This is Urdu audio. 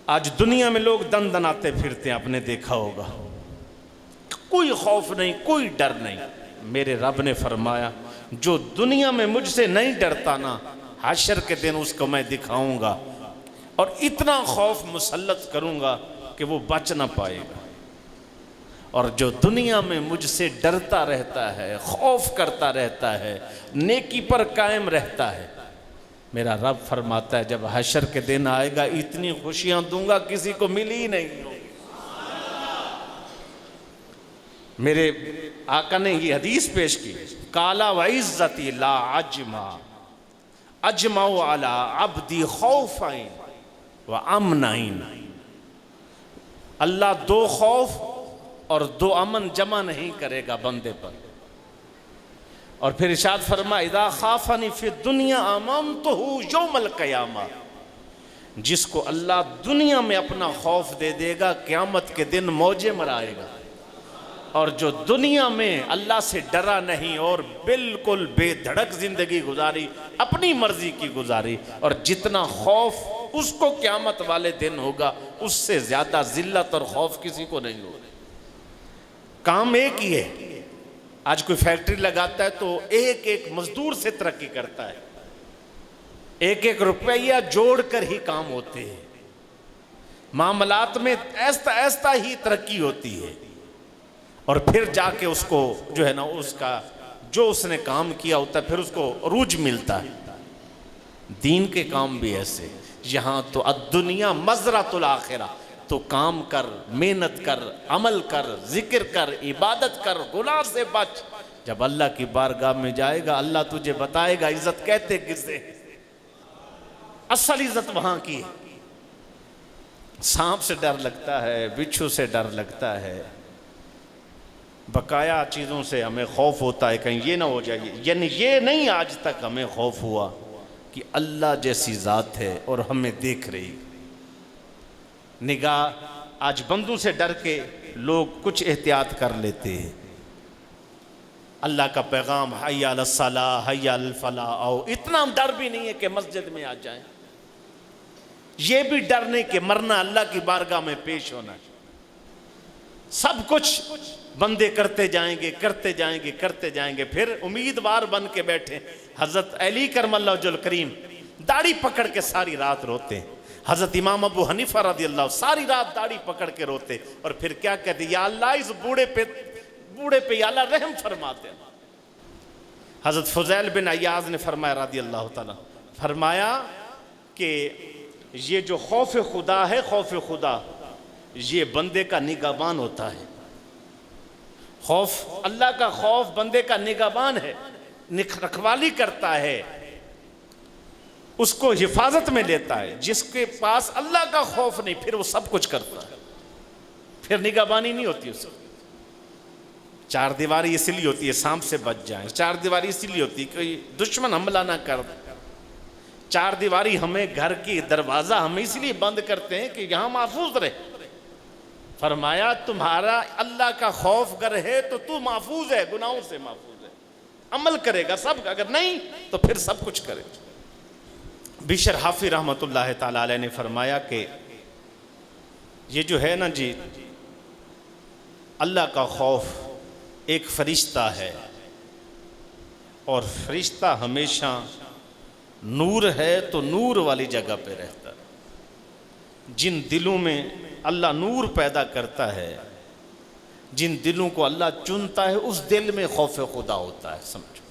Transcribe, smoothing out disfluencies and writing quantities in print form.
آج دنیا میں لوگ دن دناتے پھرتے ہیں، آپ نے دیکھا ہوگا، کوئی خوف نہیں، کوئی ڈر نہیں۔ میرے رب نے فرمایا جو دنیا میں مجھ سے نہیں ڈرتا نا، حشر کے دن اس کو میں دکھاؤں گا اور اتنا خوف مسلط کروں گا کہ وہ بچ نہ پائے گا۔ اور جو دنیا میں مجھ سے ڈرتا رہتا ہے، خوف کرتا رہتا ہے، نیکی پر قائم رہتا ہے، میرا رب فرماتا ہے جب حشر کے دن آئے گا اتنی خوشیاں دوں گا کسی کو ملی ہی نہیں ہو۔ میرے آقا نے یہ حدیث پیش کی، قَالَ وَعِزَّتِي لَا اجمع علی عبدی خوفین وامنین۔ اللہ دو خوف اور دو امن جمع نہیں کرے گا بندے پر۔ اور پھر ارشاد فرما اذا خافنی فی الدنیا امنتہ یوم القیامہ، جس کو اللہ دنیا میں اپنا خوف دے دے گا قیامت کے دن موجے مرائے گا۔ اور جو دنیا میں اللہ سے ڈرا نہیں اور بالکل بے دھڑک زندگی گزاری، اپنی مرضی کی گزاری، اور جتنا خوف اس کو قیامت والے دن ہوگا اس سے زیادہ ذلت اور خوف کسی کو نہیں ہوگا۔ کام ایک ہی ہے، آج کوئی فیکٹری لگاتا ہے تو ایک ایک مزدور سے ترقی کرتا ہے، ایک ایک روپیہ جوڑ کر ہی کام ہوتے ہیں، معاملات میں ایستا ایستا ہی ترقی ہوتی ہے، اور پھر جا کے اس کو جو ہے نا اس کا جو اس نے کام کیا ہوتا ہے پھر اس کو عروج ملتا ہے۔ دین کے کام بھی ایسے، یہاں تو الدنیا مزرعۃ الآخرہ، تو کام کر، محنت کر، عمل کر، ذکر کر، عبادت کر، گناہ سے بچ۔ جب اللہ کی بارگاہ میں جائے گا اللہ تجھے بتائے گا عزت کہتے کسے، اصل عزت وہاں کی ہے۔ سانپ سے ڈر لگتا ہے، بچھو سے ڈر لگتا ہے، بقایا چیزوں سے ہمیں خوف ہوتا ہے کہیں یہ نہ ہو جائے، یعنی یہ نہیں آج تک ہمیں خوف ہوا کہ اللہ جیسی ذات ہے اور ہمیں دیکھ رہی۔ نگاہ آج بندوں سے ڈر کے لوگ کچھ احتیاط کر لیتے ہیں، اللہ کا پیغام حی علی الصلاۃ حی علی الفلاح آؤ، اتنا ڈر بھی نہیں ہے کہ مسجد میں آ جائیں، یہ بھی ڈر نہیں کہ مرنا اللہ کی بارگاہ میں پیش ہونا ہے۔ سب کچھ بندے کرتے جائیں گے کرتے جائیں گے کرتے جائیں گے، پھر امیدوار بن کے بیٹھے۔ حضرت علی کرم اللہ وجہ الکریم داڑھی پکڑ کے ساری رات روتے ہیں، حضرت امام ابو حنیفہ رضی اللہ ساری رات داڑھی پکڑ کے روتے، اور پھر کیا کہتے یا اللہ اس بوڑھے پہ یا اللہ رحم فرماتے۔ حضرت فضیل بن عیاض نے فرمایا رضی اللہ تعالیٰ، فرمایا کہ یہ جو خوف خدا ہے، خوف خدا یہ بندے کا نگہبان ہوتا ہے۔ خوف اللہ کا خوف بندے کا نگہبان ہے، رکھوالی کرتا ہے، اس کو حفاظت میں لیتا ہے۔ جس کے پاس اللہ کا خوف نہیں پھر وہ سب کچھ کرتا ہے، پھر نگہبانی نہیں ہوتی اس کو۔ چار دیواری اس لیے ہوتی ہے سانپ سے بچ جائیں، چار دیواری اس لیے ہوتی ہے کہ دشمن حملہ نہ کر۔ چار دیواری ہمیں گھر کی دروازہ ہم اس لیے بند کرتے ہیں کہ یہاں محفوظ رہے۔ فرمایا تمہارا اللہ کا خوف گر ہے تو تو محفوظ ہے، گناہوں سے محفوظ ہے، عمل کرے گا سب، اگر نہیں تو پھر سب کچھ کرے۔ بشر حافظ رحمت اللہ تعالی علیہ نے فرمایا کہ یہ جو ہے نا جی اللہ کا خوف ایک فرشتہ ہے، اور فرشتہ ہمیشہ نور ہے تو نور والی جگہ پہ رہتا ہے۔ جن دلوں میں اللہ نور پیدا کرتا ہے، جن دلوں کو اللہ چنتا ہے اس دل میں خوف خدا ہوتا ہے، سمجھو۔